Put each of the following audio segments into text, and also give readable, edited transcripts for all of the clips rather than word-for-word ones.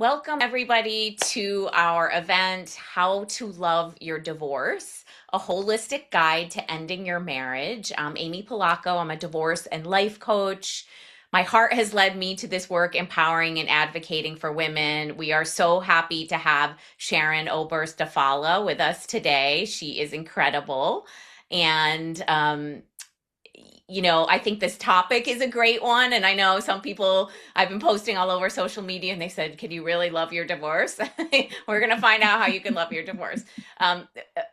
Welcome, everybody, to our event, How to Love Your Divorce, a holistic guide to ending your marriage. I'm Amy Polacco. I'm a divorce and life coach. My heart has led me to this work, empowering and advocating for women. We are so happy to have Sharon Oberst-Afala with us today. She is incredible. And I think this topic is a great one. And I know some people, I've been posting all over social media and they said, can you really love your divorce? We're going to find out how you can love your divorce. Um,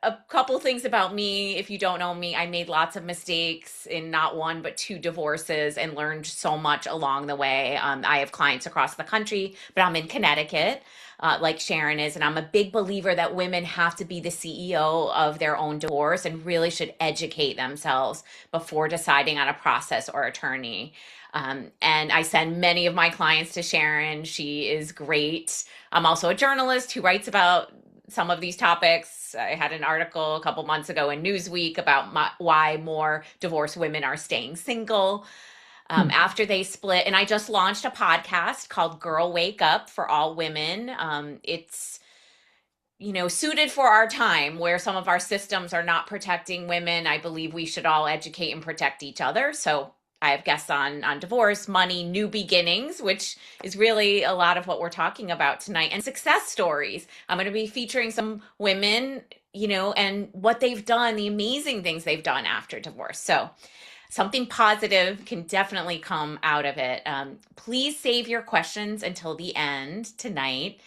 a couple things about me. If you don't know me, I made lots of mistakes in not one, but two divorces and learned so much along the way. I have clients across the country, but I'm in Connecticut. Like Sharon is. And I'm a big believer that women have to be the CEO of their own divorce and really should educate themselves before deciding on a process or attorney. And I send many of my clients to Sharon. She is great. I'm also a journalist who writes about some of these topics. I had an article a couple months ago in Newsweek about why more divorced women are staying single after they split. And I just launched a podcast called Girl Wake Up for all women. It's suited for our time where some of our systems are not protecting women. I believe we should all educate and protect each other. So I have guests on divorce, money, new beginnings, which is really a lot of what we're talking about tonight, and success stories. I'm going to be featuring some women, and what they've done, the amazing things they've done after divorce. So something positive can definitely come out of it. Please save your questions until the end tonight.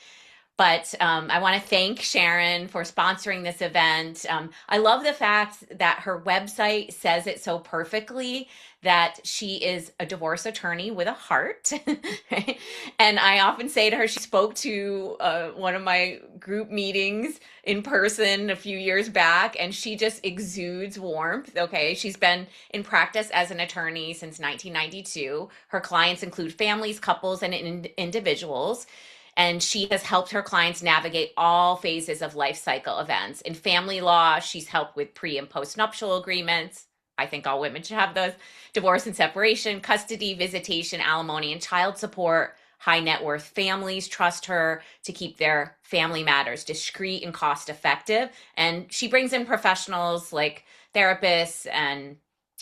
But I want to thank Sharon for sponsoring this event. I love the fact that her website says it so perfectly that she is a divorce attorney with a heart. Right? And I often say to her, she spoke to one of my group meetings in person a few years back, and she just exudes warmth. Okay. She's been in practice as an attorney since 1992. Her clients include families, couples, and individuals, and she has helped her clients navigate all phases of life cycle events. In family law, she's helped with pre and post nuptial agreements. I think all women should have those. Divorce and separation, custody, visitation, alimony, and child support. High net worth families trust her to keep their family matters discreet and cost effective. And she brings in professionals like therapists and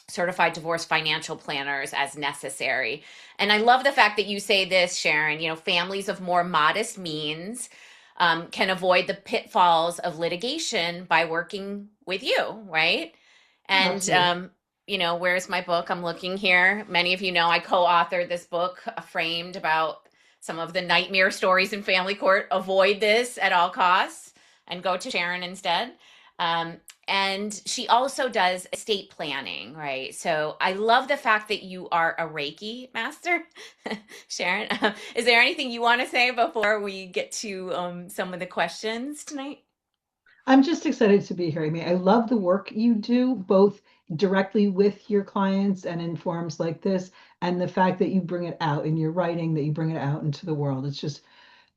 certified divorce financial planners as necessary. And I love the fact that you say this, Sharon. Families of more modest means can avoid the pitfalls of litigation by working with you, right? And, Absolutely. where's my book? I'm looking here. Many of you know I co authored this book, Framed, about some of the nightmare stories in family court. Avoid this at all costs and go to Sharon instead. Um, and she also does estate planning, right? So I love the fact that you are a Reiki master, Sharon. Is there anything you want to say before we get to some of the questions tonight? I'm just excited to be here, Amy. I love the work you do, both directly with your clients and in forums like this, and the fact that you bring it out in your writing, that you bring it out into the world. It's just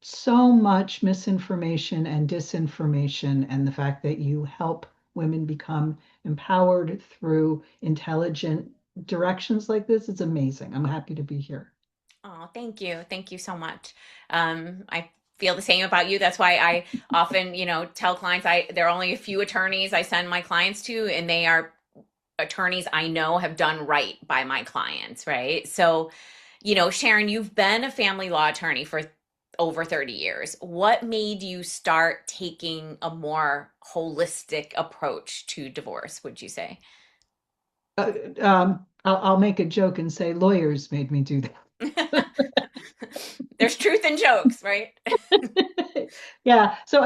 so much misinformation and disinformation, and the fact that you help women become empowered through intelligent directions like this. It's amazing. I'm happy to be here. Oh, thank you. Thank you so much. I feel the same about you. That's why I often, tell clients there are only a few attorneys I send my clients to, and they are attorneys I know have done right by my clients, right? So, Sharon, you've been a family law attorney for over 30 years. What made you start taking a more holistic approach to divorce, would you say? I'll make a joke and say lawyers made me do There's truth in jokes, right? Yeah. So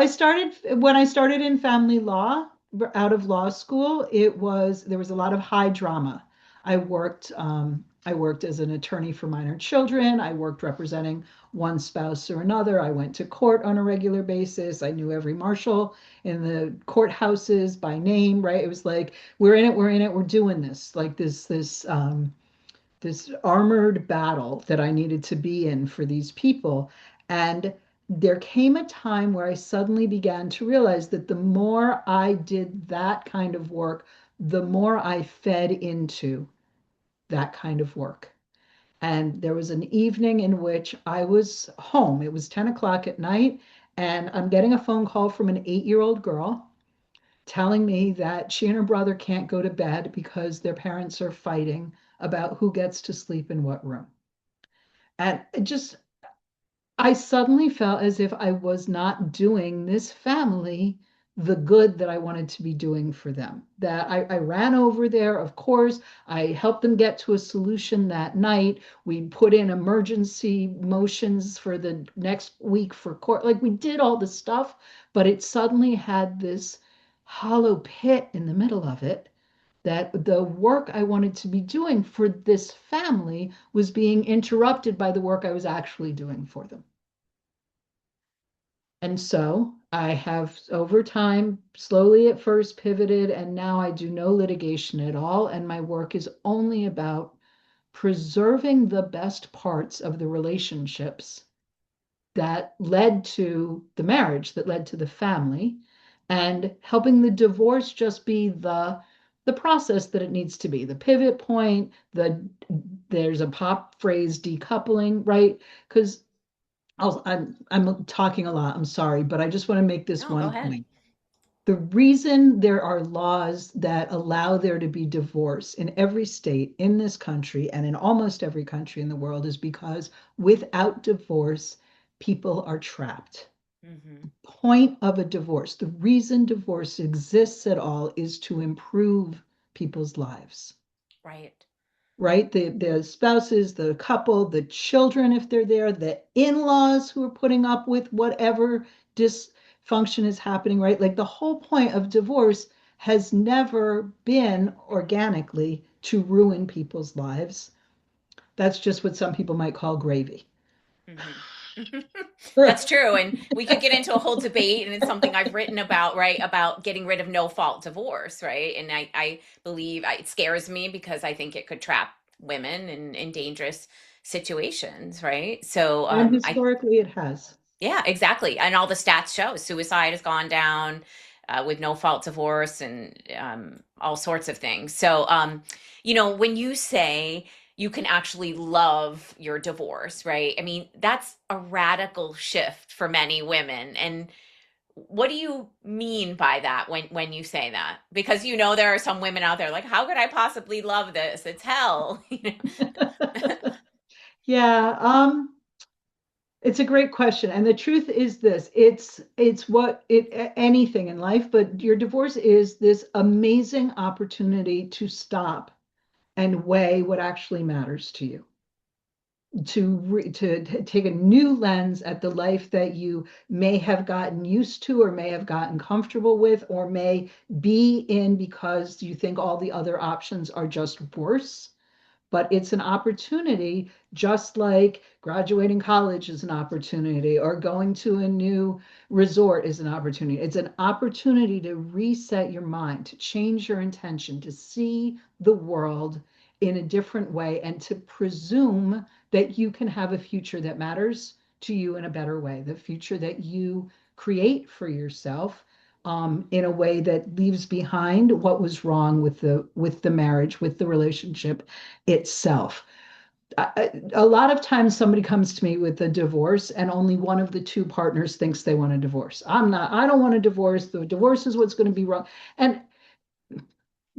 when I started in family law out of law school, there was a lot of high drama. I worked as an attorney for minor children. I worked representing one spouse or another. I went to court on a regular basis. I knew every marshal in the courthouses by name, right? It was like, we're in it, we're in it, we're doing this, like this armored battle that I needed to be in for these people. And there came a time where I suddenly began to realize that the more I did that kind of work, the more I fed into that kind of work. And there was an evening in which I was home. It was 10 o'clock at night, and I'm getting a phone call from an 8-year-old girl telling me that she and her brother can't go to bed because their parents are fighting about who gets to sleep in what room. And it just, I suddenly felt as if I was not doing this family the good that I wanted to be doing for them. That I ran over there, of course, I helped them get to a solution that night. We put in emergency motions for the next week for court. Like we did all the stuff, but it suddenly had this hollow pit in the middle of it that the work I wanted to be doing for this family was being interrupted by the work I was actually doing for them. And so I have over time slowly at first pivoted, and now I do no litigation at all. And my work is only about preserving the best parts of the relationships that led to the marriage, that led to the family, and helping the divorce just be the process that it needs to be, the pivot point, there's a pop phrase decoupling, right? Because I'm talking a lot, I'm sorry, but I just want to make this No, go one ahead. point. The reason there are laws that allow there to be divorce in every state in this country and in almost every country in the world is because without divorce, people are trapped. Hmm. Point of a divorce, the reason divorce exists at all is to improve people's lives, Right. right? The spouses, the couple, the children, if they're there, the in-laws who are putting up with whatever dysfunction is happening, right? Like the whole point of divorce has never been organically to ruin people's lives. That's just what some people might call gravy. Hmm. That's true. And we could get into a whole debate, and it's something I've written about, right? About getting rid of no fault divorce, right? And I believe it scares me because I think it could trap women in dangerous situations, right? So And I historically, it has. yeah, exactly. And all the stats show suicide has gone down with no fault divorce and all sorts of things. So, when you say you can actually love your divorce, right? I mean, that's a radical shift for many women. And what do you mean by that when you say that? Because there are some women out there like, how could I possibly love this? It's hell. Yeah, it's a great question. And the truth is this, it's what it anything in life, but your divorce is this amazing opportunity to stop and weigh what actually matters to you. To take a new lens at the life that you may have gotten used to or may have gotten comfortable with or may be in because you think all the other options are just worse, but it's an opportunity, just like graduating college is an opportunity or going to a new resort is an opportunity. It's an opportunity to reset your mind, to change your intention, to see the world in a different way, and to presume that you can have a future that matters to you in a better way, the future that you create for yourself in a way that leaves behind what was wrong with the marriage, with the relationship itself. A lot of times somebody comes to me with a divorce and only one of the two partners thinks they want a divorce. I don't want a divorce. The divorce is what's going to be wrong. And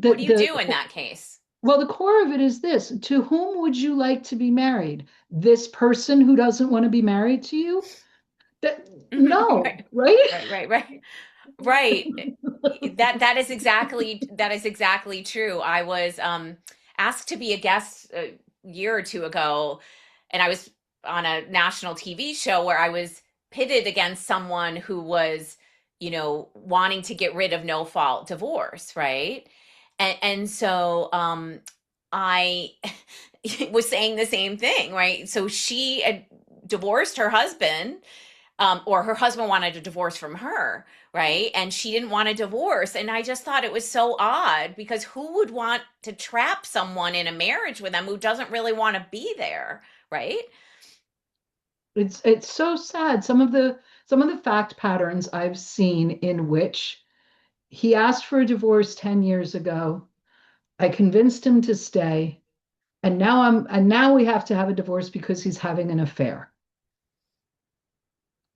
What do you the do in that case? well, the core of it is this: to whom would you like to be married? This person who doesn't want to be married to you? That no, Right, right? right, right, right. Right. That is exactly true. I was asked to be a guest a year or two ago, and I was on a national TV show where I was pitted against someone who was, wanting to get rid of no fault divorce, right? And so I was saying the same thing, right? So she had divorced her husband, or her husband wanted a divorce from her, right? And she didn't want a divorce. And I just thought it was so odd because who would want to trap someone in a marriage with them who doesn't really want to be there, right? It's so sad. Some of the fact patterns I've seen in which he asked for a divorce 10 years ago. I convinced him to stay. and now we have to have a divorce because he's having an affair.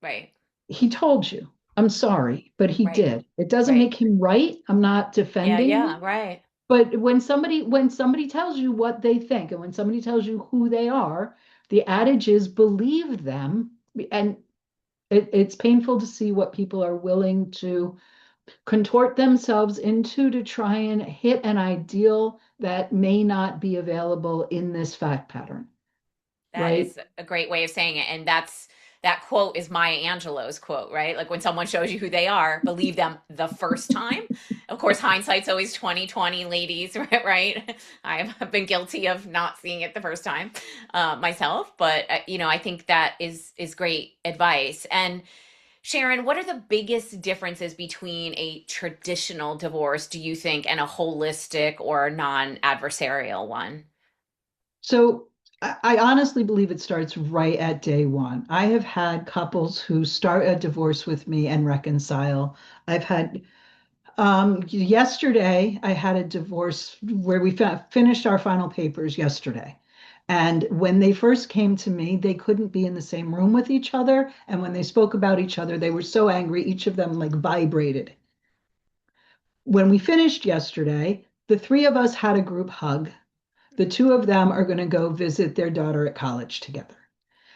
Right. He told you. I'm sorry, but he Right. did. It doesn't Right. make him right. I'm not Yeah. defending Yeah. him. Right. But when somebody tells you what they think and when somebody tells you who they are, the adage is believe them. And it's painful to see what people are willing to contort themselves into to try and hit an ideal that may not be available in this fact pattern, That right? is a great way of saying it. And that quote is Maya Angelou's quote, right? Like when someone shows you who they are, believe them the first time. Of course, hindsight's always 2020, ladies, right? I've been guilty of not seeing it the first time myself, but I think that is great advice. And Sharon, what are the biggest differences between a traditional divorce, do you think, and a holistic or non-adversarial one? So I honestly believe it starts right at day one. I have had couples who start a divorce with me and reconcile. I've had yesterday, I had a divorce where we finished our final papers yesterday. And when they first came to me, they couldn't be in the same room with each other. And when they spoke about each other, they were so angry, each of them like vibrated. When we finished yesterday, the three of us had a group hug. The two of them are going to go visit their daughter at college together.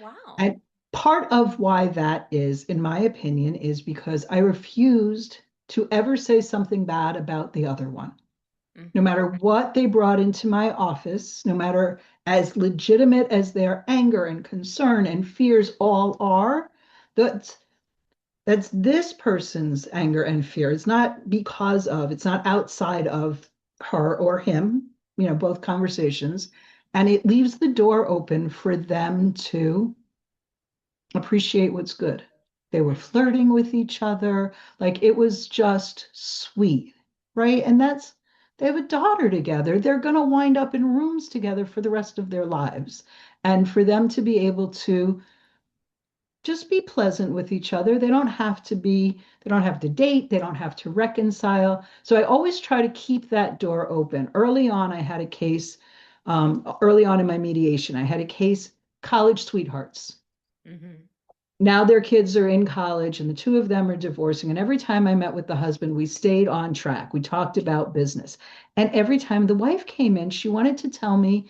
Wow. And part of why that is, in my opinion, is because I refused to ever say something bad about the other one. No Hmm. matter what they brought into my office, no matter as legitimate as their anger and concern and fears all are, that's that's this person's anger and fear. It's not because of, it's not outside of her or him, both conversations. And it leaves the door open for them to appreciate what's good. They were flirting with each other. Like it was just sweet, right? And they have a daughter together. They're going to wind up in rooms together for the rest of their lives. And for them to be able to just be pleasant with each other, they don't have to date, they don't have to reconcile. So I always try to keep that door open. Early on, I had a case, early on in my mediation, I had a case, college sweethearts. Hmm. Now their kids are in college and the two of them are divorcing. And every time I met with the husband, we stayed on track. We talked about business. And every time the wife came in, she wanted to tell me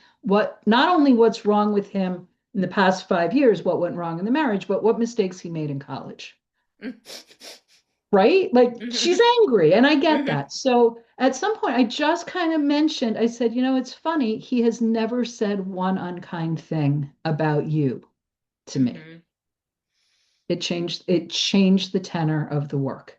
not only what's wrong with him in the past 5 years, what went wrong in the marriage, but what mistakes he made in college. Right? Like she's Hmm. angry. And I get Hmm. that. So at some point, I just kind of mentioned, I said, it's funny. He has never said one unkind thing about you to me. Hmm. It changed the tenor of the work,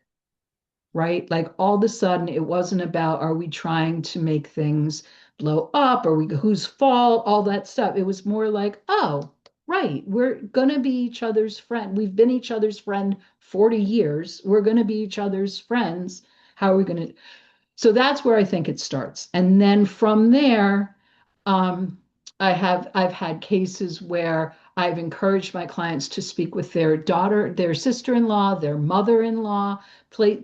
right? Like all of a sudden it wasn't about are we trying to make things blow up or we whose fault, all that stuff. It was more like, oh, right, we're gonna be each other's friend. We've been each other's friend 40 years. We're gonna be each other's friends. How are we gonna so that's where I think it starts. And then from there, um, I've had cases where I've encouraged my clients to speak with their daughter, their sister-in-law, their mother-in-law,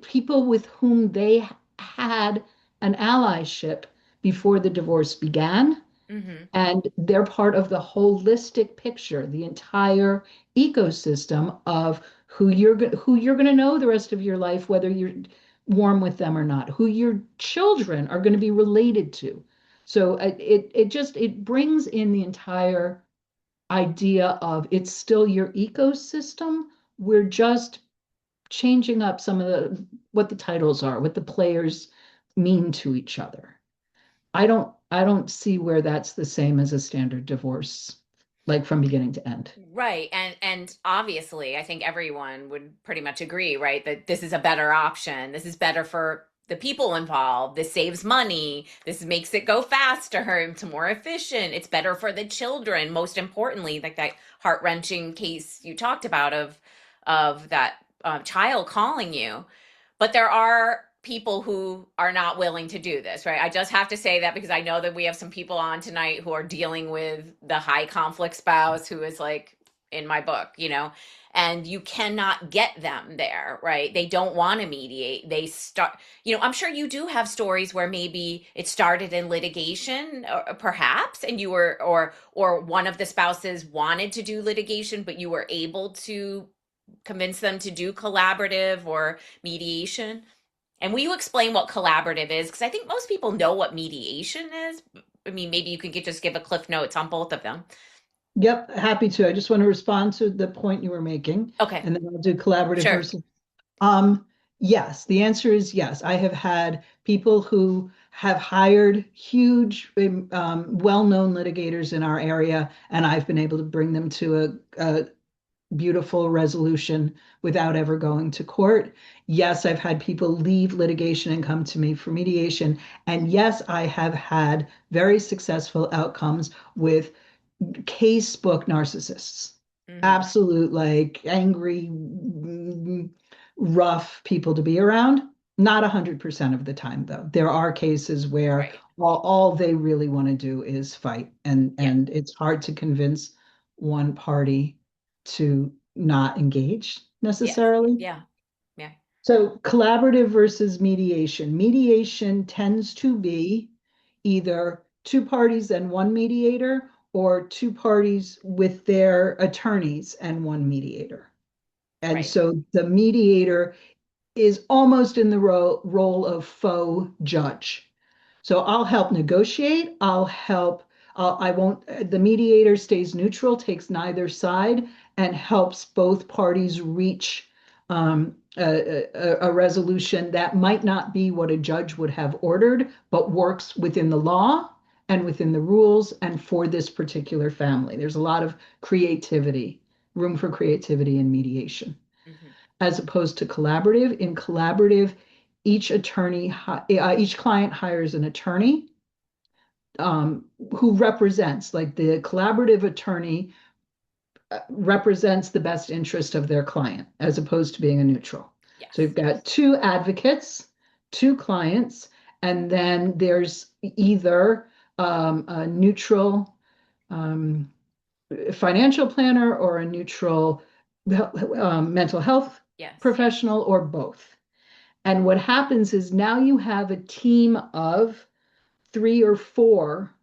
people with whom they had an allyship before the divorce began. Hmm. And they're part of the holistic picture, the entire ecosystem of who you're going to know the rest of your life, whether you're warm with them or not, who your children are going to be related to. So it brings in the entire idea of it's still your ecosystem. We're just changing up some of the what the titles are, what the players mean to each other. I don't see where that's the same as a standard divorce, like from beginning to end. Right. And obviously, I think everyone would pretty much agree, right, that this is a better option. This is better for the people involved. This saves money. This makes it go faster, it's more efficient. It's better for the children, most importantly, like that heart-wrenching case you talked about of that child calling you. But there are people who are not willing to do this, right? I just have to say that because I know that we have some people on tonight who are dealing with the high conflict spouse who is like in my book, and you cannot get them there, right? They don't want to mediate. They start, I'm sure you do have stories where maybe it started in litigation, or perhaps, and you were, or one of the spouses wanted to do litigation, but you were able to convince them to do collaborative or mediation. And will you explain what collaborative is? Because I think most people know what mediation is. I mean, maybe you could just give a cliff notes on both of them. Yep, happy to. I just want to respond to the point you were making, Okay, and then I'll do collaborative sure. versus. Um, yes, the answer is yes. I have had people who have hired huge, well-known litigators in our area, and I've been able to bring them to a beautiful resolution without ever going to court. Yes, I've had people leave litigation and come to me for mediation. And yes, I have had very successful outcomes with case book narcissists. Hmm. Absolute, like angry, rough people to be around. Not 100% of the time, though. There are cases where Right. all they really want to do is fight, and Yeah. it's hard to convince one party to not engage Yes. necessarily. Yeah. Yeah. So collaborative versus mediation. Mediation tends to be either two parties and one mediator, or two parties with their attorneys and one mediator. And Right. so the mediator is almost in the role of faux judge. So I'll help negotiate. I won't, the mediator stays neutral, takes neither side, and helps both parties reach a resolution that might not be what a judge would have ordered, but works within the law and within the rules and for this particular family. There's a lot of creativity, room for creativity in mediation, Hmm. as opposed to collaborative. In collaborative, each client hires an attorney who represents, like the collaborative attorney represents the best interest of their client, as opposed to being a neutral. So Yes. you've got two advocates, two clients, and then there's either a neutral um, financial planner or a neutral mental health Yes. professional, or both. And what happens is now you have a team of three or four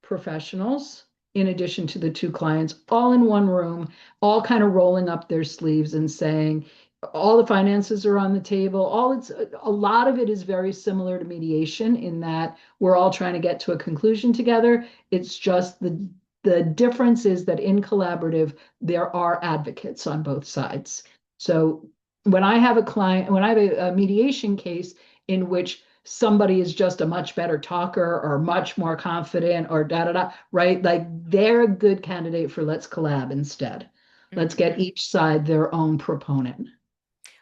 professionals in addition to the two clients, all in one room, all kind of rolling up their sleeves and saying, all the finances are on the table. A lot of it is very similar to mediation in that we're all trying to get to a conclusion together. It's just the difference is that in collaborative, there are advocates on both sides. So when I have a mediation case in which somebody is just a much better talker or much more confident or da da da, right? Like they're a good candidate for let's collab instead. Let's Hmm. get each side their own proponent.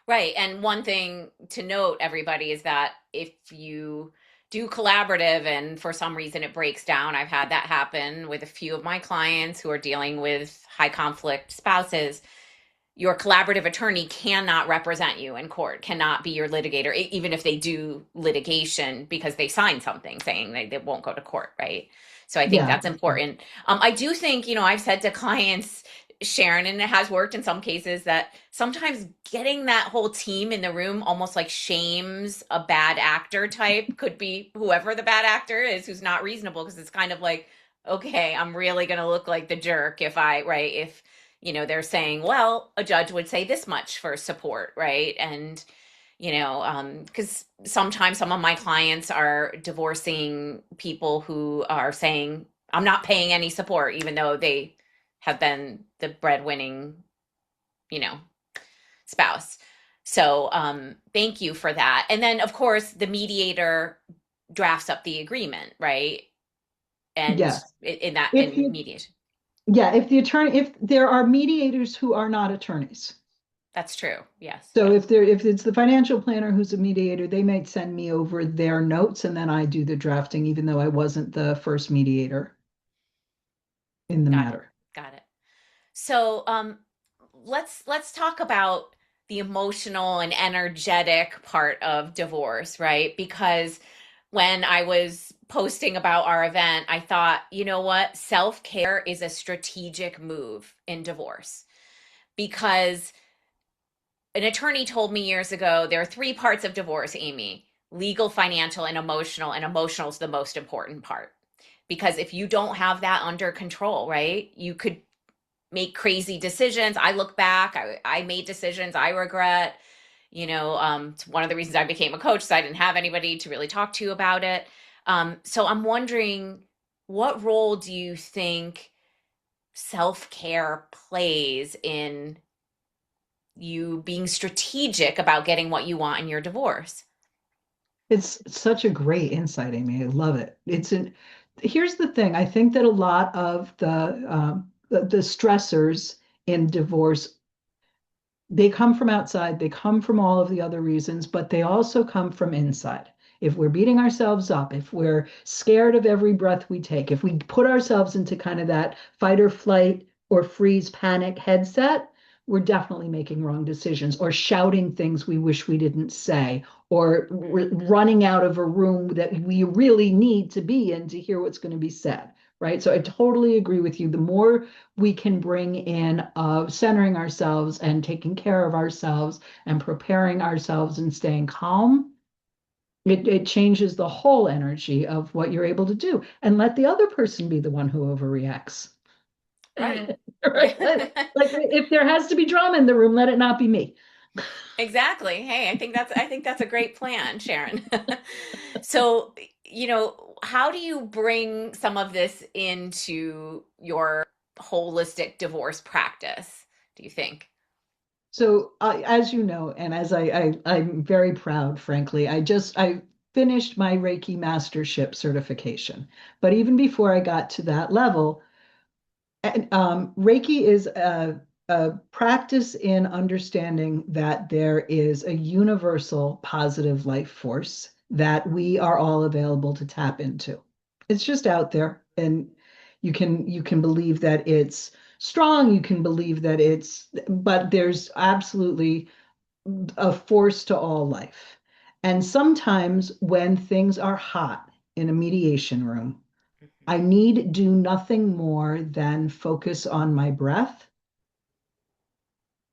Right. And one thing to note, everybody, is that if you do collaborative and for some reason it breaks down, I've had that happen with a few of my clients who are dealing with high conflict spouses. Your collaborative attorney cannot represent you in court, cannot be your litigator, even if they do litigation because they signed something saying they won't go to court, right? So I think Yeah. that's important. I do think, I've said to clients, Sharon, and it has worked in some cases, that sometimes getting that whole team in the room almost like shames a bad actor type, could be whoever the bad actor is who's not reasonable, because it's kind of like, okay, I'm really going to look like the jerk if right? If they're saying, well, a judge would say this much for support, right? And, because sometimes some of my clients are divorcing people who are saying, I'm not paying any support, even though they have been the breadwinning, you know, spouse. So, thank you for that. And then, of course, the mediator drafts up the agreement, right? And Yes. If in you, mediation. yeah, if there are mediators who are not attorneys. That's true. Yes. So if it's the financial planner who's a mediator, they might send me over their notes and then I do the drafting, even though I wasn't the first mediator in the Got it. matter. Got it. So, let's talk about the emotional and energetic part of divorce, right? Because when I was posting about our event, I thought, you know what? Self care is a strategic move in divorce because an attorney told me years ago there are three parts of divorce, Amy: legal, financial, and emotional is the most important part. Because if you don't have that under control, right, you could make crazy decisions. I look back, I made decisions I regret. It's one of the reasons I became a coach, so I didn't have anybody to really talk to about it. So I'm wondering, what role do you think self care plays in you being strategic about getting what you want in your divorce? It's such a great insight, Amy. I love it. Here's the thing. I think that a lot of the stressors in divorce, they come from outside, they come from all of the other reasons, but they also come from inside. If we're beating ourselves up, if we're scared of every breath we take, if we put ourselves into kind of that fight or flight or freeze panic headset, we're definitely making wrong decisions or shouting things we wish we didn't say or running out of a room that we really need to be in to hear what's going to be said. Right. So I totally agree with you. The more we can bring in centering ourselves and taking care of ourselves and preparing ourselves and staying calm, it changes the whole energy of what you're able to do. And let the other person be the one who overreacts. Right. Right? Like if there has to be drama in the room, let it not be me. Exactly. Hey, I think that's a great plan, Sharon. So, how do you bring some of this into your holistic divorce practice, do you think? So, as you know, and as I'm very proud, frankly, I finished my Reiki mastership certification. But even before I got to that level, and Reiki is a practice in understanding that there is a universal positive life force that we are all available to tap into. It's just out there, and you can believe that it's strong, you can believe that but there's absolutely a force to all life. And sometimes when things are hot in a mediation room, I need do nothing more than focus on my breath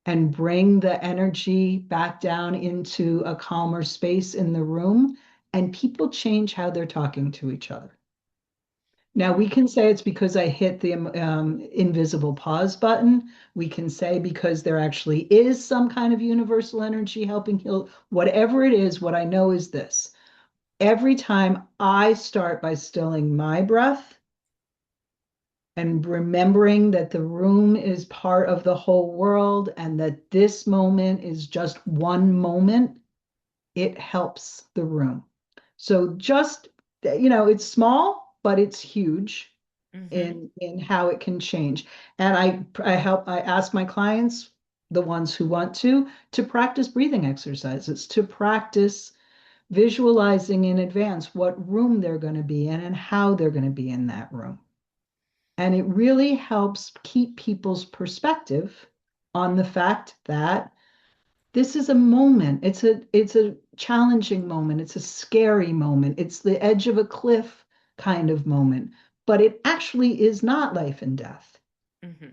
and bring the energy back down into a calmer space in the room, and people change how they're talking to each other. Now, we can say it's because I hit the invisible pause button. We can say because there actually is some kind of universal energy helping heal. Whatever it is, what I know is this. Every time I start by stilling my breath, and remembering that the room is part of the whole world and that this moment is just one moment, it helps the room. So just, it's small, but it's huge Mm-hmm. in how it can change. And I ask my clients, the ones who want to practice breathing exercises, to practice visualizing in advance what room they're going to be in and how they're going to be in that room. And it really helps keep people's perspective on the fact that this is a moment. It's a challenging moment. It's a scary moment. It's the edge of a cliff kind of moment, but it actually is not life and death. Mm-hmm.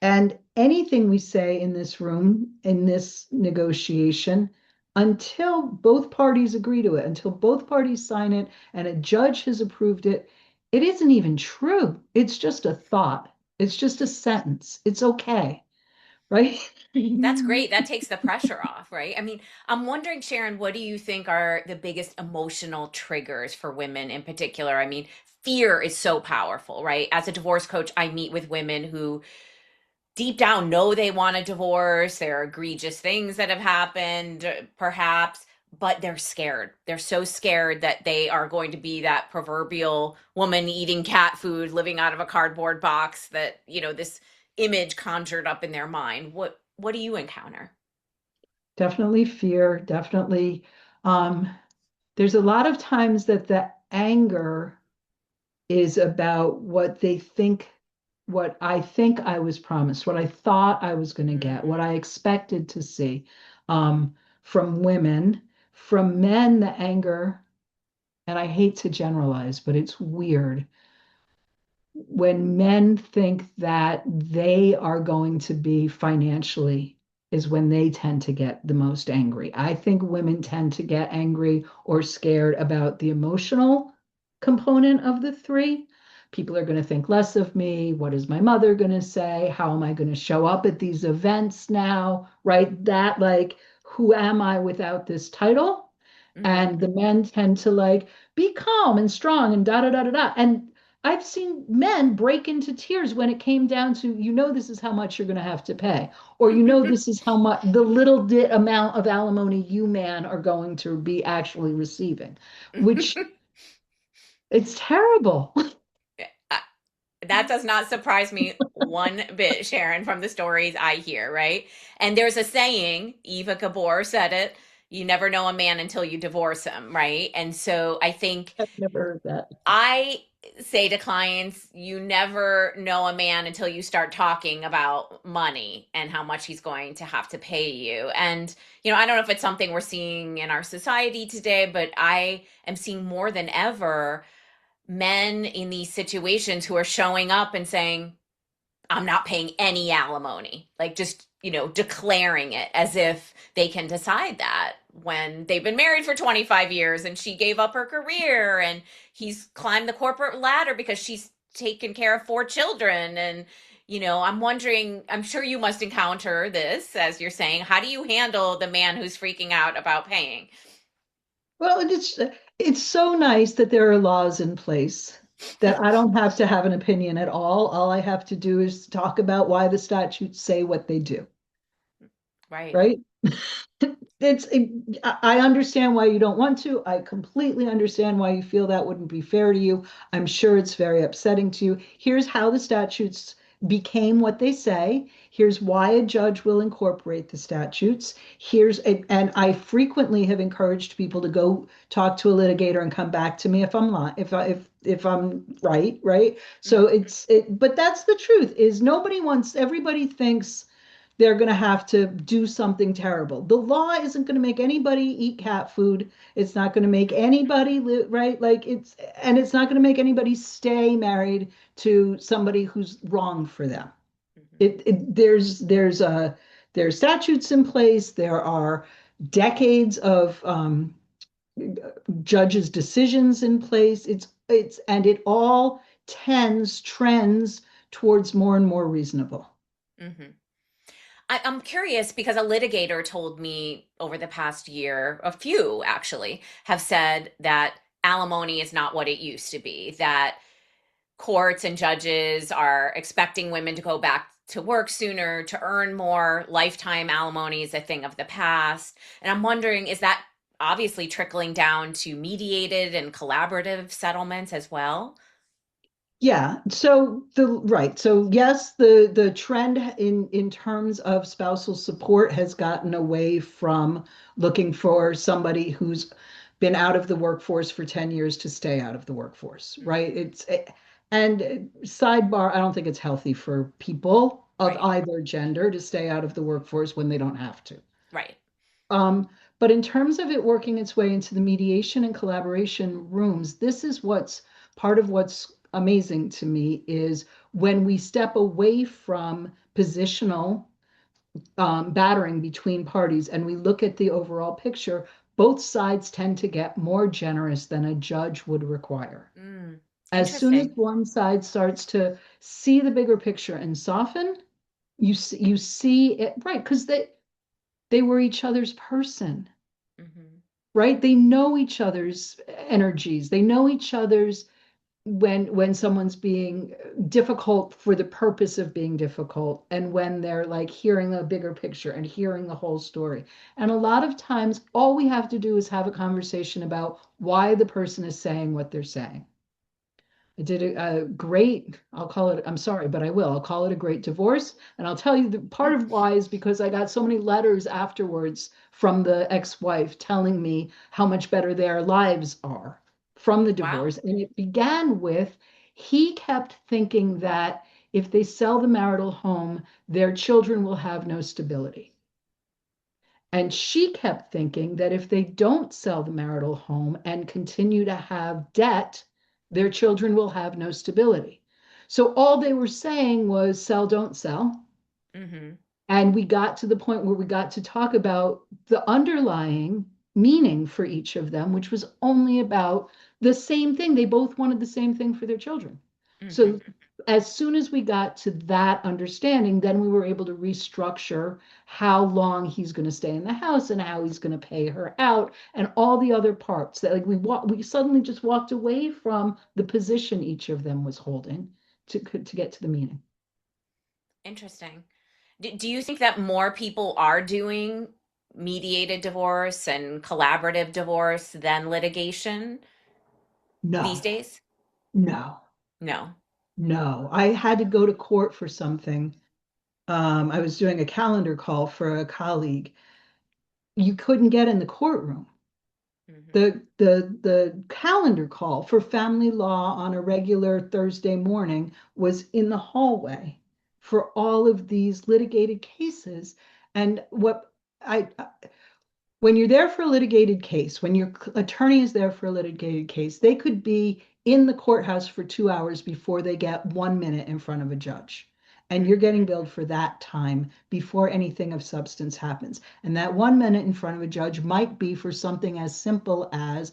And anything we say in this room, in this negotiation, until both parties agree to it, until both parties sign it and a judge has approved it, it isn't even true. It's just a thought. It's just a sentence. It's okay, right? That's great. That takes the pressure off, right? I mean, I'm wondering, Sharon, what do you think are the biggest emotional triggers for women in particular? I mean, fear is so powerful, right? As a divorce coach, I meet with women who deep down know they want a divorce. There are egregious things that have happened, perhaps, but they're scared. They're so scared that they are going to be that proverbial woman eating cat food, living out of a cardboard box that, this image conjured up in their mind. What do you encounter? Definitely fear, definitely. Um, there's a lot of times that the anger is about what I think I was promised, what I thought I was going to get, what Mm, I expected to see from women. From men, the anger and I hate to generalize, but it's weird when men think that they are going to be financially is when they tend to get the most angry. I think women tend to get angry or scared about the emotional component of the three. People are going to think less of me. What is my mother going to say? How am I going to show up at these events now? Right? That, like, who am I without this title? Hmm. And the men tend to like be calm and strong and da da da da da. And I've seen men break into tears when it came down to, this is how much you're going to have to pay, or this is how much the little amount of alimony you man are going to be actually receiving, which it's terrible. That does not surprise me one bit, Sharon, from the stories I hear, right? And there's a saying, Eva Gabor said it, you never know a man until you divorce him, right? And so I think I've never heard that. I say to clients, you never know a man until you start talking about money and how much he's going to have to pay you. And, I don't know if it's something we're seeing in our society today, but I am seeing more than ever men in these situations who are showing up and saying, I'm not paying any alimony, like just, declaring it as if they can decide that when they've been married for 25 years and she gave up her career and he's climbed the corporate ladder because she's taken care of 4 children. And, I'm wondering, I'm sure you must encounter this as you're saying, how do you handle the man who's freaking out about paying? Well, it's so nice that there are laws in place that I don't have to have an opinion at all. All I have to do is talk about why the statutes say what they do, Right. right? I understand why you don't want to. I completely understand why you feel that wouldn't be fair to you. I'm sure it's very upsetting to you. Here's how the statutes became what they say. Here's why a judge will incorporate the statutes. And I frequently have encouraged people to go talk to a litigator and come back to me if I'm lying, if I'm right, right? So Hmm. but that's the truth is everybody thinks they're going to have to do something terrible. The law isn't going to make anybody eat cat food. It's not going to make anybody live, right? And it's not going to make anybody stay married to somebody who's wrong for them. Hmm. There's statutes in place. There are decades of judges' decisions in place. And it all trends towards more and more reasonable. Hmm. I'm curious because a litigator told me over the past year, a few actually, have said that alimony is not what it used to be, that courts and judges are expecting women to go back to work sooner, to earn more. Lifetime alimony is a thing of the past. And I'm wondering, is that obviously trickling down to mediated and collaborative settlements as well? Yeah. So yes, the trend in terms of spousal support has gotten away from looking for somebody who's been out of the workforce for 10 years to stay out of the workforce, right? And sidebar, I don't think it's healthy for people of Right, either gender to stay out of the workforce when they don't have to. right. Um, but in terms of it working its way into the mediation and collaboration rooms, this is what's part of what's amazing to me is when we step away from positional battering between parties and we look at the overall picture, both sides tend to get more generous than a judge would require. Mm, As soon as interesting. one side starts to see the bigger picture and soften, you see it right because they were each other's person, Hmm. right? They know each other's energies. They know each other's when someone's being difficult for the purpose of being difficult and when they're like hearing the bigger picture and hearing the whole story. And a lot of times all we have to do is have a conversation about why the person is saying what they're saying. I did a great, I'll call it, I'm sorry, but I'll call it a great divorce. And I'll tell you the part of why is because I got so many letters afterwards from the ex-wife telling me how much better their lives are from the Wow. divorce. And it began with he kept thinking that if they sell the marital home, their children will have no stability. And she kept thinking that if they don't sell the marital home and continue to have debt, their children will have no stability. So all they were saying was sell, don't sell. Mm-hmm. And we got to the point where we got to talk about the underlying meaning for each of them, which was only about the same thing. They both wanted the same thing for their children. Mm-hmm. So as soon as we got to that understanding, then we were able to restructure how long he's going to stay in the house and how he's going to pay her out and all the other parts that like we suddenly just walked away from the position each of them was holding to get to the meaning. Interesting. Do you think that more people are doing mediated divorce and collaborative divorce than litigation these No, days? no. No. No, I had to go to court for something. I was doing a calendar call for a colleague. You couldn't get in the courtroom. Mm-hmm. The calendar call for family law on a regular Thursday morning was in the hallway for all of these litigated cases. And I when you're there for a litigated case, when your attorney is there for a litigated case, they could be in the courthouse for 2 hours before they get 1 minute in front of a judge. And you're Mm-hmm. getting billed for that time before anything of substance happens. And that 1 minute in front of a judge might be for something as simple as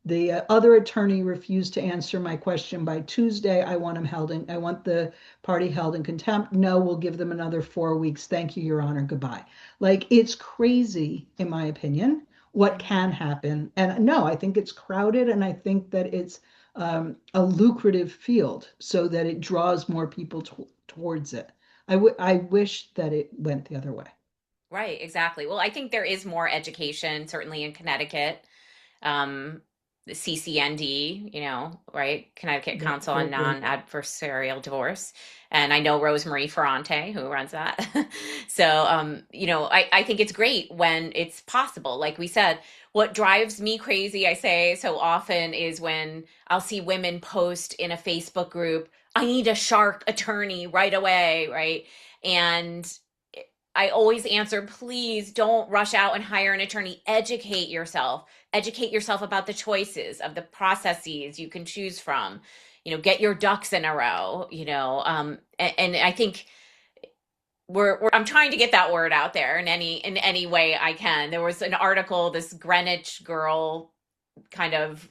the other attorney refused to answer my question by Tuesday. I want the party held in contempt. No, we'll give them another 4 weeks. Thank you, Your Honor. Goodbye. Like it's crazy, in my opinion, what Mm-hmm. can happen. And no, I think it's crowded and I think that it's a lucrative field so that it draws more people towards it. I wish that it went the other way. Right, exactly. Well, I think there is more education, certainly in Connecticut. The CCND, right? Connecticut Yeah, Council on great group. Non-Adversarial Divorce. And I know Rosemarie Ferrante, who runs that. So, I think it's great when it's possible. Like we said, what drives me crazy, I say so often, is when I'll see women post in a Facebook group, I need a shark attorney right away, right? And I always answer, please don't rush out and hire an attorney. Educate yourself about the choices of the processes you can choose from, get your ducks in a row, and I think I'm trying to get that word out there in any way I can. There was an article, this Greenwich girl kind of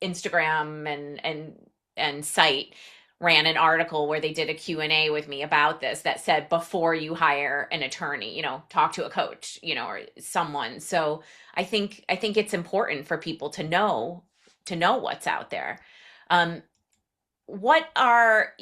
Instagram and site ran an article where they did a Q&A with me about this that said before you hire an attorney, talk to a coach, or someone. So I think it's important for people to know what's out there. Um, what are,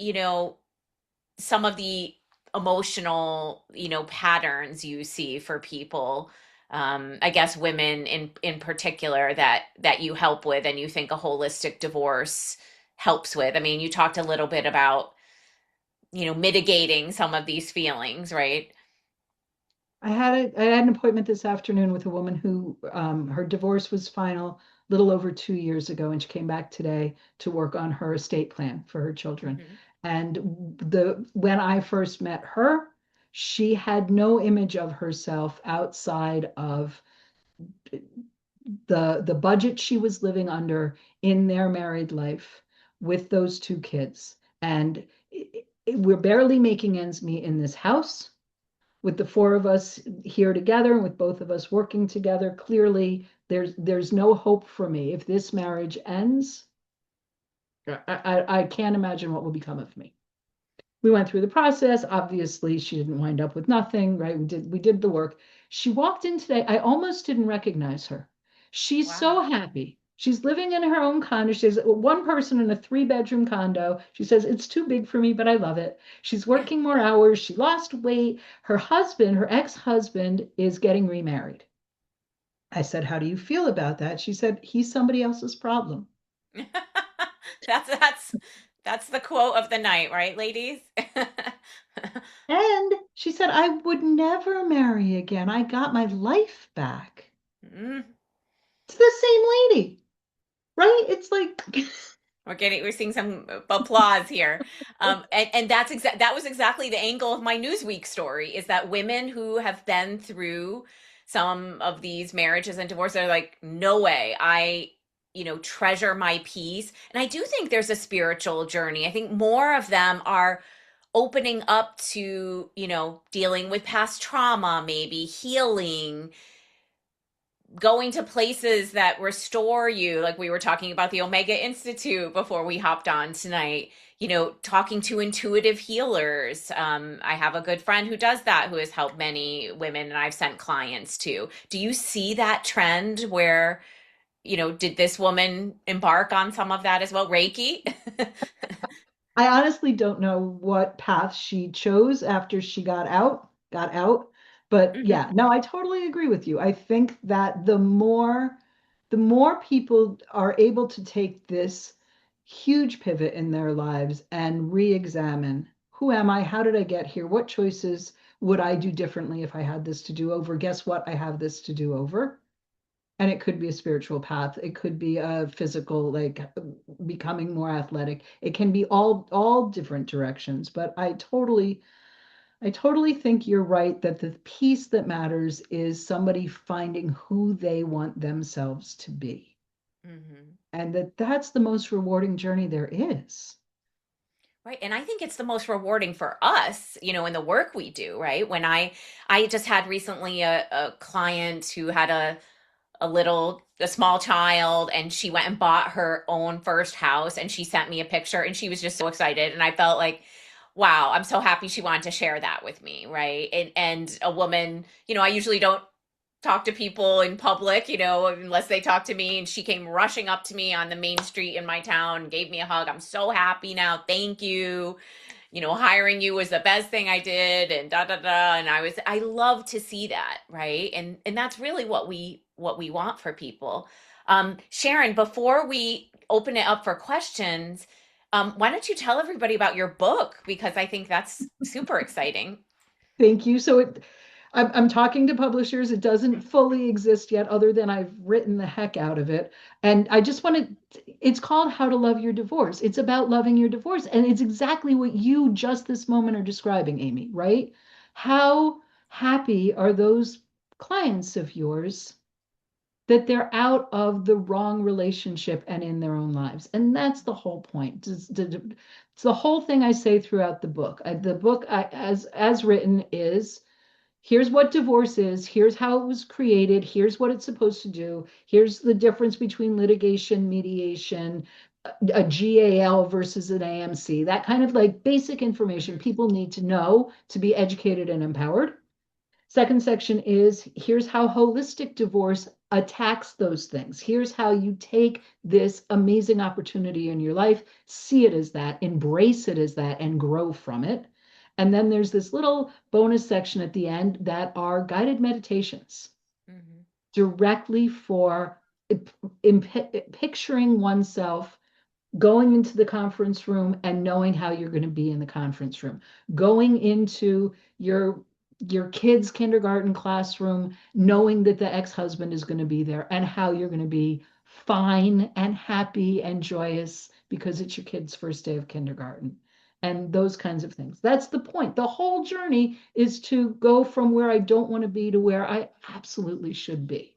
some of the emotional, patterns you see for people, I guess women in particular that you help with and you think a holistic divorce helps with? I mean, you talked a little bit about, mitigating some of these feelings, right? I had an appointment this afternoon with a woman who her divorce was final a little over 2 years ago, and she came back today to work on her estate plan for her children. Hmm. And when I first met her, she had no image of herself outside of the budget she was living under in their married life with those two kids. And we're barely making ends meet in this house with the four of us here together and with both of us working together. Clearly there's no hope for me. If this marriage ends, I can't imagine what will become of me. We went through the process. Obviously, she didn't wind up with nothing, right? We did the work. She walked in today. I almost didn't recognize her. She's Wow. so happy. She's living in her own condo. She's one person in a three-bedroom condo. She says, it's too big for me, but I love it. She's working more hours. She lost weight. Her husband, her ex-husband, is getting remarried. I said, how do you feel about that? She said, he's somebody else's problem. That's the quote of the night, right, ladies? And she said, I would never marry again. I got my life back. Mm. It's the same lady, right? It's like, We're seeing some applause here. And that was exactly the angle of my Newsweek story, is that women who have been through some of these marriages and divorces are like, no way. I, treasure my peace. And I do think there's a spiritual journey. I think more of them are opening up to, dealing with past trauma, maybe healing, going to places that restore you, like we were talking about the Omega Institute before we hopped on tonight, talking to intuitive healers. I have a good friend who does that, who has helped many women, and I've sent clients to. Do you see that trend where, did this woman embark on some of that as well? Reiki? I honestly don't know what path she chose after she got out. But yeah, Hmm. no, I totally agree with you. I think that the more people are able to take this huge pivot in their lives and re-examine, who am I? How did I get here? What choices would I do differently if I had this to do over? Guess what? I have this to do over. And it could be a spiritual path. It could be a physical, like becoming more athletic. It can be all different directions. But I totally think you're right that the piece that matters is somebody finding who they want themselves to be. Hmm. And that's the most rewarding journey there is. Right. And I think it's the most rewarding for us, in the work we do, right? I just had recently a client who had a small child, and she went and bought her own first house, and she sent me a picture, and she was just so excited. And I felt like, wow, I'm so happy she wanted to share that with me. Right. And a woman, I usually don't talk to people in public, unless they talk to me. And she came rushing up to me on the main street in my town, gave me a hug. I'm so happy now. Thank you. Hiring you was the best thing I did, and da da da. And I love to see that, right? And that's really what we want for people. Sharon, before we open it up for questions, why don't you tell everybody about your book? Because I think that's super exciting. Thank you. I'm talking to publishers. It doesn't fully exist yet, other than I've written the heck out of it. And I just want it's called How to Love Your Divorce. It's about loving your divorce. And it's exactly what you just this moment are describing, Amy, right? How happy are those clients of yours that they're out of the wrong relationship and in their own lives? And that's the whole point. It's the whole thing I say throughout the book. The book, as written, is here's what divorce is, here's how it was created, here's what it's supposed to do, here's the difference between litigation, mediation, a GAL versus an AMC, that kind of like basic information Mhm. people need to know to be educated and empowered. Second section is here's how holistic divorce attacks those things. Here's how you take this amazing opportunity in your life, see it as that, embrace it as that, and grow from it. And then there's this little bonus section at the end that are guided meditations Mhm. directly for picturing oneself going into the conference room and knowing how you're going to be in the conference room, going into your kid's kindergarten classroom knowing that the ex-husband is going to be there and how you're going to be fine and happy and joyous because it's your kid's first day of kindergarten and those kinds of things. That's the point. The whole journey is to go from where I don't want to be to where I absolutely should be.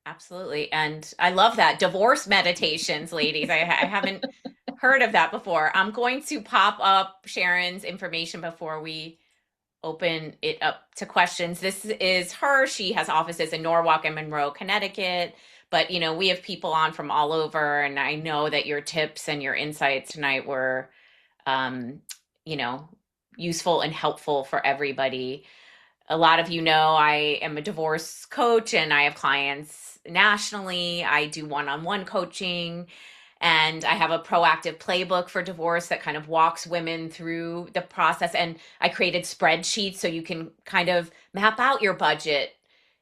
Absolutely. And I love that. Divorce meditations, ladies. I haven't heard of that before. I'm going to pop up Sharon's information before we open it up to questions. This is her. She has offices in Norwalk and Monroe, Connecticut. But, we have people on from all over. And I know that your tips and your insights tonight were, um, you know, useful and helpful for everybody. A lot of I am a divorce coach, and I have clients nationally. I do one-on-one coaching, and I have a proactive playbook for divorce that kind of walks women through the process. And I created spreadsheets so you can kind of map out your budget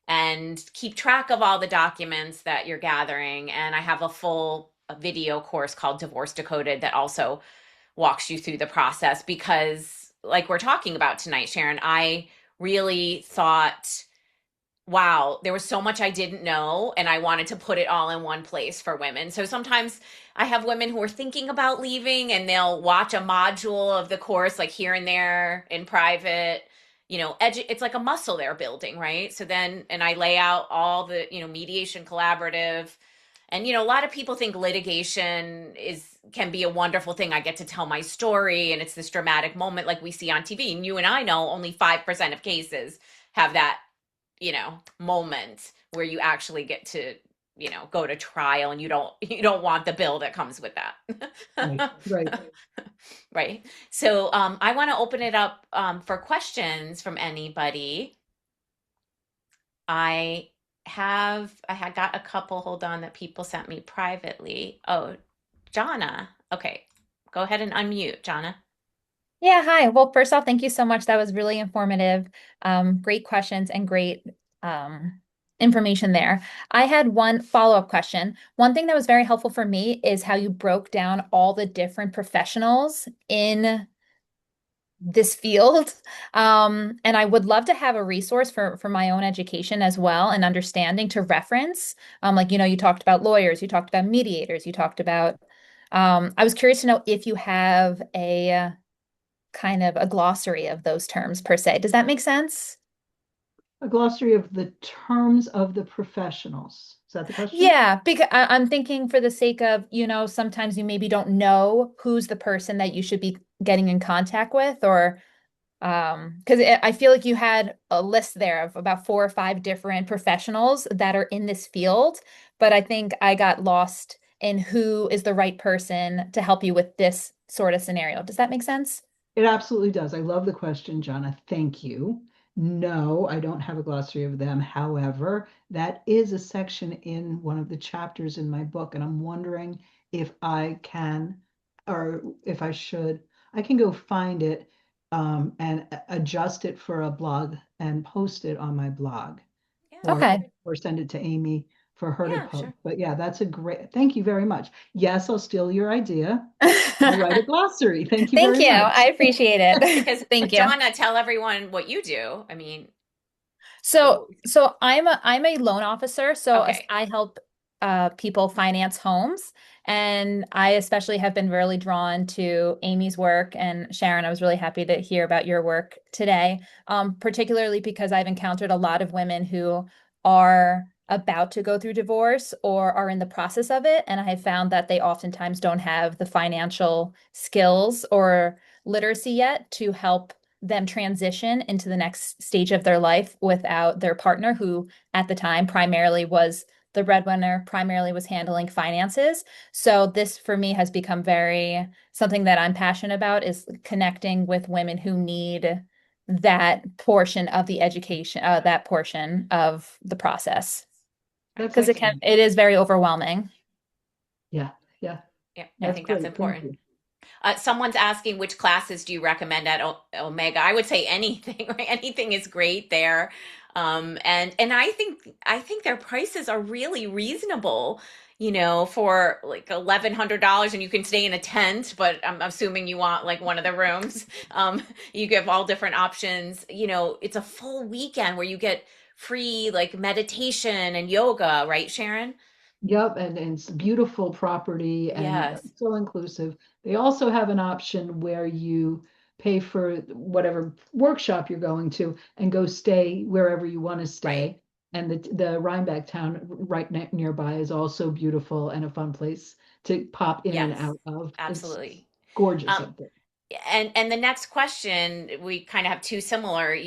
and keep track of all the documents that you're gathering. And I have a full video course called Divorce Decoded that also walks you through the process, because like we're talking about tonight, Sharon, I really thought, wow, there was so much I didn't know, and I wanted to put it all in one place for women. So sometimes I have women who are thinking about leaving, and they'll watch a module of the course like here and there in private, it's like a muscle they're building, right? So then, and I lay out all the, mediation collaborative. And a lot of people think litigation is can be a wonderful thing. I get to tell my story and it's this dramatic moment like we see on TV. And you and I know only 5% of cases have that, moment where you actually get to, go to trial, and you don't want the bill that comes with Right, that. right. Right. So I want to open it up for questions from anybody. I I had got a couple, hold on, that people sent me privately. Oh, Jonna. Okay. Go ahead and unmute, Jonna. Yeah, hi. Well, first off, thank you so much. That was really informative. Great questions and great um, information there. I had one follow-up question. One thing that was very helpful for me is how you broke down all the different professionals in this field. And I would love to have a resource for my own education as well and understanding to reference. Like, you talked about lawyers, you talked about mediators, you talked about, I was curious to know if you have a kind of a glossary of those terms per se. Does that make sense? A glossary of the terms of the professionals. Is that the question? Yeah, because I'm thinking for the sake of, sometimes you maybe don't know who's the person that you should be getting in contact with, or because I feel like you had a list there of about 4 or 5 different professionals that are in this field, but I think I got lost in who is the right person to help you with this sort of scenario. Does that make sense? It absolutely does. I love the question, Jonna. Thank you. No, I don't have a glossary of them. However, that is a section in one of the chapters in my book, and I'm wondering if I can, or if I should, I can go find it and adjust it for a blog and post it on my blog, Yeah. or Okay. or send it to Amy for her to Yeah, post. sure. But yeah, that's a great, thank you very much. Yes, I'll steal your idea. I'll write a glossary. Thank you Thank very you. much. I appreciate it. Because Thank you. Jonna, tell everyone what you do. I mean, So, so I'm a loan officer, so okay. I help people finance homes, and I especially have been really drawn to Amy's work, and Sharon, I was really happy to hear about your work today, particularly because I've encountered a lot of women who are about to go through divorce or are in the process of it, and I have found that they oftentimes don't have the financial skills or literacy yet to help them transition into the next stage of their life without their partner, who at the time primarily was the breadwinner, primarily was handling finances. So this for me has become very something that I'm passionate about, is connecting with women who need that portion of the education, that portion of the process. That's Because excellent. it is very overwhelming. Yeah, yeah, Yeah, I that's think that's great. Thank important. you. Someone's asking which classes do you recommend at Omega? I would say anything, right? Anything is great there. And I think their prices are really reasonable, for like $1,100, and you can stay in a tent, but I'm assuming you want like one of the rooms. You give all different options. It's a full weekend where you get free like meditation and yoga, right, Sharon? Yep, and it's beautiful property and Yes. so inclusive. They also have an option where you pay for whatever workshop you're going to and go stay wherever you want to Right. stay. And the Rhinebeck town right nearby is also beautiful and a fun place to pop in and Yes. out of. It's Absolutely. gorgeous Um, up there. and the next question, we kind of have two similar,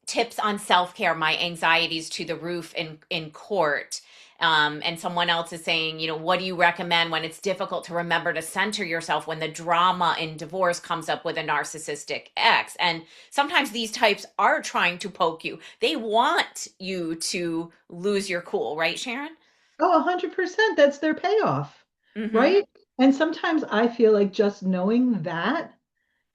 tips on self-care, my anxieties to the roof in court. And someone else is saying, what do you recommend when it's difficult to remember to center yourself when the drama in divorce comes up with a narcissistic ex? And sometimes these types are trying to poke you. They want you to lose your cool, right, Sharon? Oh, 100%. That's their payoff, Mm-hmm. right? And sometimes I feel like just knowing that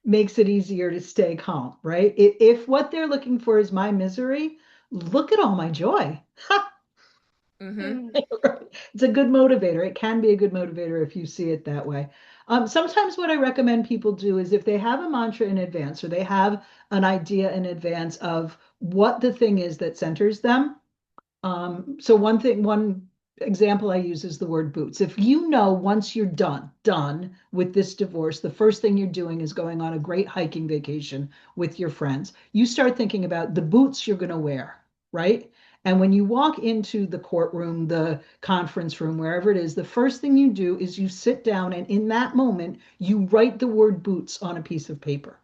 makes it easier to stay calm, right? If what they're looking for is my misery, look at all my joy. Mm-hmm. It's a good motivator. It can be a good motivator if you see it that way. Sometimes what I recommend people do is if they have a mantra in advance or they have an idea in advance of what the thing is that centers them. So one example I use is the word boots. If you know once you're done with this divorce, the first thing you're doing is going on a great hiking vacation with your friends, you start thinking about the boots you're going to wear, right? And when you walk into the courtroom, the conference room, wherever it is, the first thing you do is you sit down and in that moment, you write the word boots on a piece of paper.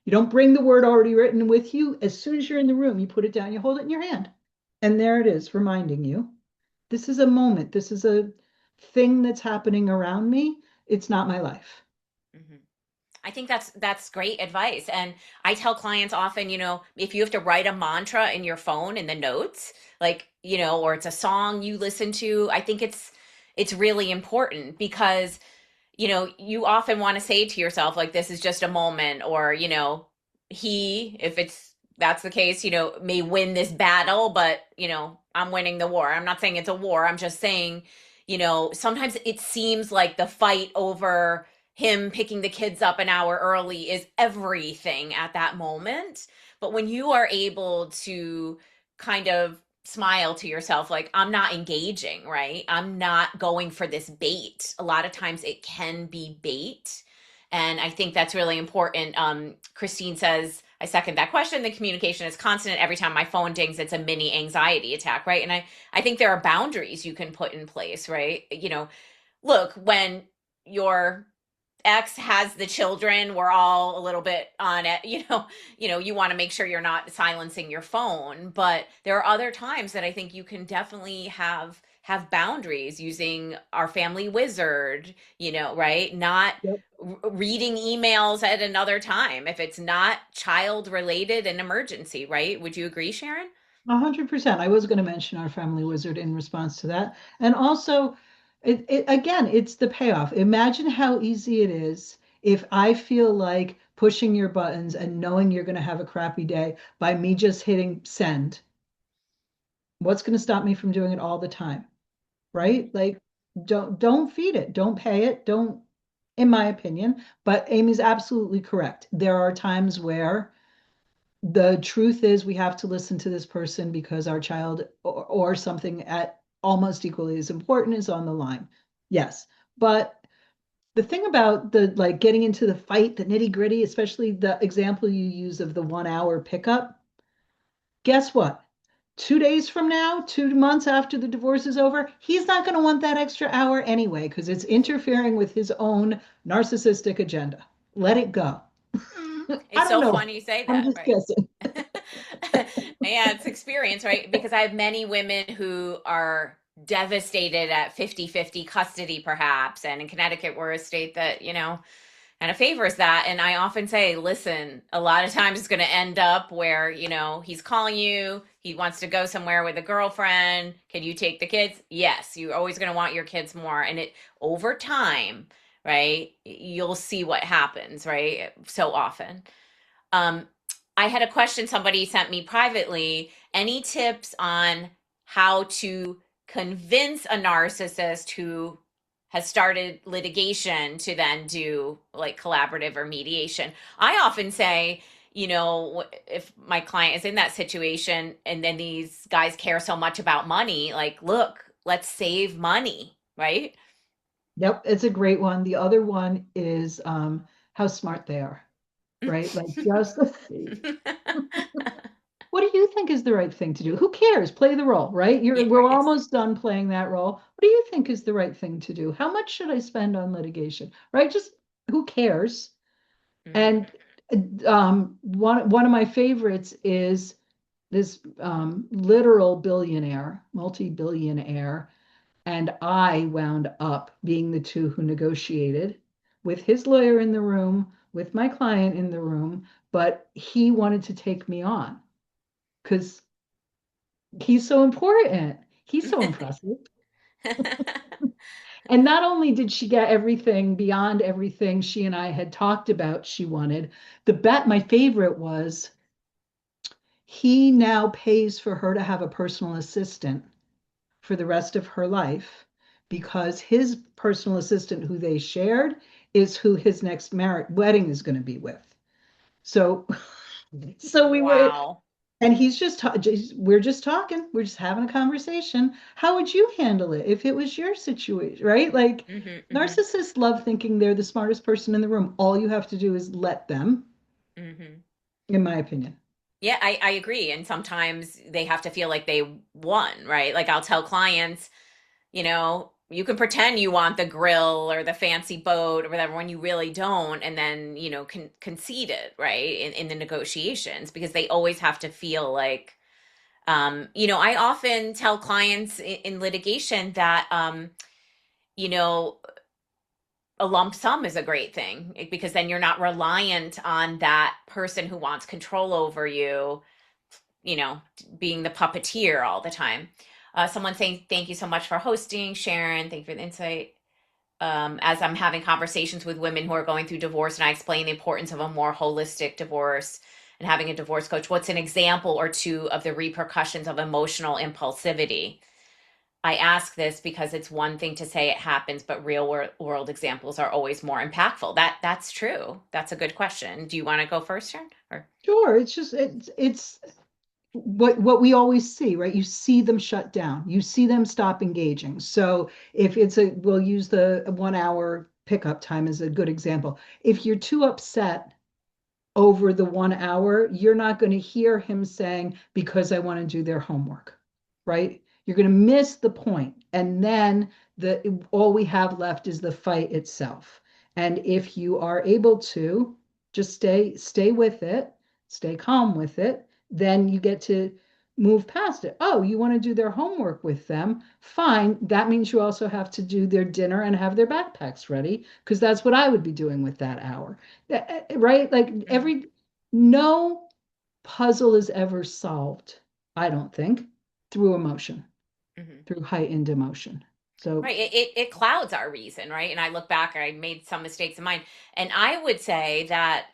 You don't bring the word already written with you. As soon as you're in the room, you put it down, you hold it in your hand. And there it is, reminding you this is a moment. This is a thing that's happening around me. It's not my life. Mhm. I think that's great advice. And I tell clients often, if you have to write a mantra in your phone in the notes, like, or it's a song you listen to, I think it's really important because, you often want to say to yourself, like, this is just a moment, or, if that's the case, may win this battle, but, I'm winning the war. I'm not saying it's a war. I'm just saying, sometimes it seems like the fight over him picking the kids up an hour early is everything at that moment. But when you are able to kind of smile to yourself, like, I'm not engaging, right? I'm not going for this bait. A lot of times it can be bait. And I think that's really important. Christine says, I second that question. The communication is constant. Every time my phone dings, it's a mini anxiety attack, right? And I think there are boundaries you can put in place, right? Look, when your ex has the children, we're all a little bit on it, you want to make sure you're not silencing your phone, but there are other times that I think you can definitely have boundaries using our family wizard, right? Not Yep. reading emails at another time if it's not child related and emergency, right? Would you agree, Sharon? 100%. I was going to mention our family wizard in response to that. And also, again, it's the payoff. Imagine how easy it is if I feel like pushing your buttons and knowing you're going to have a crappy day by me just hitting send. What's going to stop me from doing it all the time? Right? Like, don't feed it, don't pay it, don't, in my opinion. But Amy's absolutely correct. There are times where the truth is we have to listen to this person because our child or something at almost equally as important is on the line. Yes. But the thing about the like getting into the fight, the nitty gritty, especially the example you use of the 1 hour pickup, guess what? 2 days from now, 2 months after the divorce is over, he's not going to want that extra hour anyway because it's interfering with his own narcissistic agenda. Let it go. I It's don't so know. funny you say I'm that, just right? guessing. Yeah, it's experience, right? Because I have many women who are devastated at 50-50 custody, perhaps. And in Connecticut, we're a state that, kind of favors that. And I often say, listen, a lot of times it's going to end up where, he's calling you, he wants to go somewhere with a girlfriend. Can you take the kids? Yes, you're always going to want your kids more. And it over time, right? You'll see what happens, right? So often. Um, I had a question somebody sent me privately. Any tips on how to convince a narcissist who has started litigation to then do like collaborative or mediation? I often say, if my client is in that situation and then these guys care so much about money, like, look, let's save money, right? Yep, it's a great one. The other one is how smart they are, right? Like just what do you think is the right thing to do? Who cares? Play the role, right? Yeah, We're right. It's almost done playing that role. What do you think is the right thing to do? How much should I spend on litigation? Right? Just who cares? mhm. And one of my favorites is this literal billionaire, multi-billionaire, and I wound up being the two who negotiated with his lawyer in the room, with my client in the room, but he wanted to take me on because he's so important. He's so impressive. And not only did she get everything beyond everything she and I had talked about she wanted, my favorite was he now pays for her to have a personal assistant for the rest of her life because his personal assistant who they shared is who his next wedding is going to be with. So so we were Wow. And we're just talking, we're just having a conversation. How would you handle it if it was your situation, right? Like Hmm. Hmm. narcissists love thinking they're the smartest person in the room. All you have to do is let them, Hmm. in my opinion. Yeah, I agree. And sometimes they have to feel like they won, right? Like I'll tell clients, you can pretend you want the grill or the fancy boat or whatever when you really don't, and then, concede it, right? In the negotiations, because they always have to feel like, I often tell clients in litigation that, you know, a lump sum is a great thing because then you're not reliant on that person who wants control over you, you know, being the puppeteer all the time. Someone saying, thank you so much for hosting, Sharon. Thank you for the insight. As I'm having conversations with women who are going through divorce, and I explain the importance of a more holistic divorce and having a divorce coach, what's an example or two of the repercussions of emotional impulsivity? I ask this because it's one thing to say it happens, but real world examples are always more impactful. That's true. That's a good question. Do you want to go first, Sharon? Or Sure, it's what we always see, right? You see them shut down. You see them stop engaging. So if we'll use the 1 hour pickup time as a good example. If you're too upset over the 1 hour, you're not going to hear him saying, because I want to do their homework, right? You're going to miss the point. And then all we have left is the fight itself. And if you are able to just stay with it, stay calm with it, then you get to move past it. Oh, you want to do their homework with them? Fine. That means you also have to do their dinner and have their backpacks ready, because that's what I would be doing with that hour. Right? Like Mhm, no puzzle is ever solved, I don't think, through emotion, mhm. through heightened emotion. So, Right. It clouds our reason, right? And I look back, I made some mistakes in mine. And I would say that,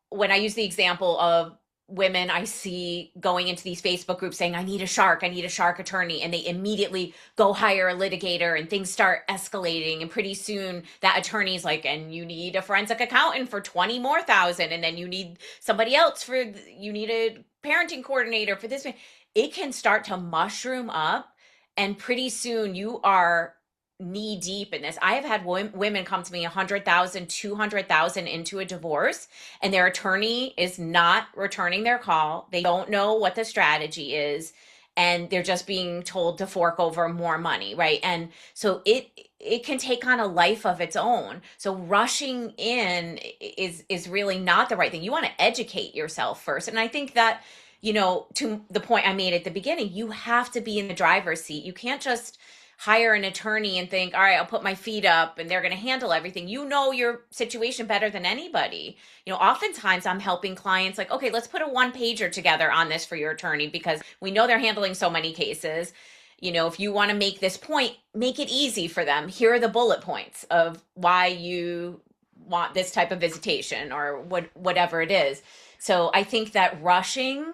when I use the example of women I see going into these Facebook groups saying, I need a shark attorney, and they immediately go hire a litigator and things start escalating. And pretty soon that attorney's like, and you need a forensic accountant for 20 more thousand, and then you need somebody else you need a parenting coordinator for this. It can start to mushroom up, and pretty soon you are knee deep in this. I have had women come to me 100,000, 200,000 into a divorce, and their attorney is not returning their call. They don't know what the strategy is, and they're just being told to fork over more money, right? And so it can take on a life of its own. So rushing in is really not the right thing. You want to educate yourself first. And I think that, to the point I made at the beginning, you have to be in the driver's seat. You can't just hire an attorney and think, all right, I'll put my feet up and they're going to handle everything. You know your situation better than anybody. Oftentimes I'm helping clients like, okay, let's put a one pager together on this for your attorney because we know they're handling so many cases. If you want to make this point, make it easy for them. Here are the bullet points of why you want this type of visitation or whatever it is. So I think that rushing,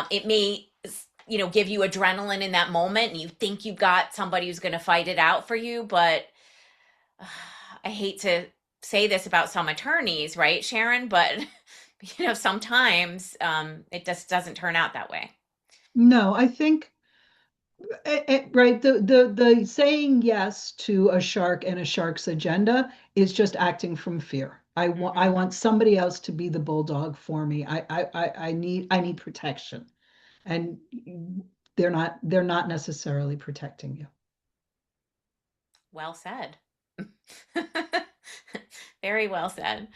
it may, give you adrenaline in that moment and you think you've got somebody who's going to fight it out for you. But I hate to say this about some attorneys, right, Sharon? But, sometimes it just doesn't turn out that way. no, I think right, the saying yes to a shark and a shark's agenda is just acting from fear. I Hmm. want somebody else to be the bulldog for me. I need protection. And they're not necessarily protecting you. Well said. Very well said.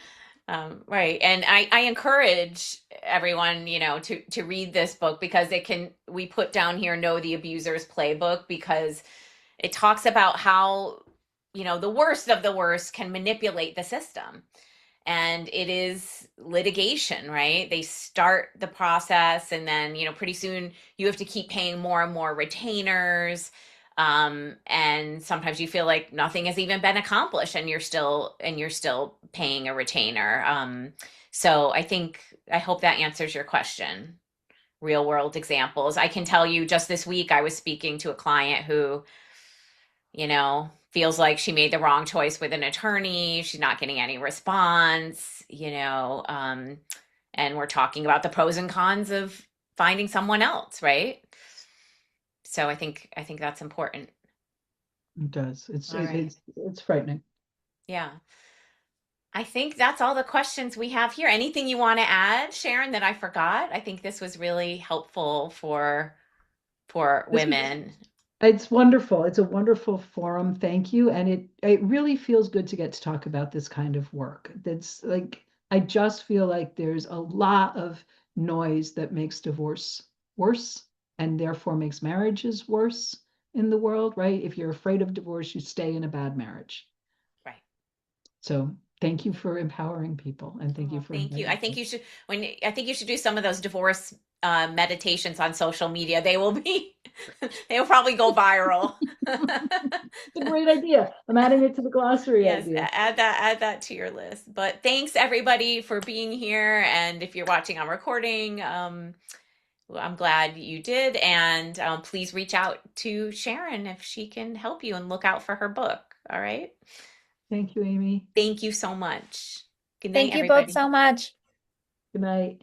Right. And I encourage everyone, to read this book because we put down here, Know the Abuser's Playbook, because it talks about how, the worst of the worst can manipulate the system. And it is litigation, right? They start the process and then, pretty soon you have to keep paying more and more retainers. And sometimes you feel like nothing has even been accomplished and you're still paying a retainer. So I hope that answers your question. Real world examples. I can tell you just this week, I was speaking to a client who, feels like she made the wrong choice with an attorney. She's not getting any response, and we're talking about the pros and cons of finding someone else, right? So I think that's important. It does. All right. It's frightening. Yeah. I think that's all the questions we have here. Anything you want to add, Sharon, that I forgot? I think this was really helpful for This was women. It's wonderful. It's a wonderful forum. Thank you. And it really feels good to get to talk about this kind of work. That's like I just feel like there's a lot of noise that makes divorce worse and therefore makes marriages worse in the world, right? If you're afraid of divorce, you stay in a bad marriage. Right. So thank you for empowering people and thank you Oh, for thank you. inviting me. I think you should do some of those divorce meditations on social media. They will be they will probably go viral. It's a great idea. I'm adding it to the glossary Yes, idea. add that to your list. But thanks everybody for being here. And if you're watching on recording, well, I'm glad you did. And please reach out to Sharon if she can help you and look out for her book. All right. Thank you, Amy. Thank you so much. Good night, Thank you both everybody. so much. Good night.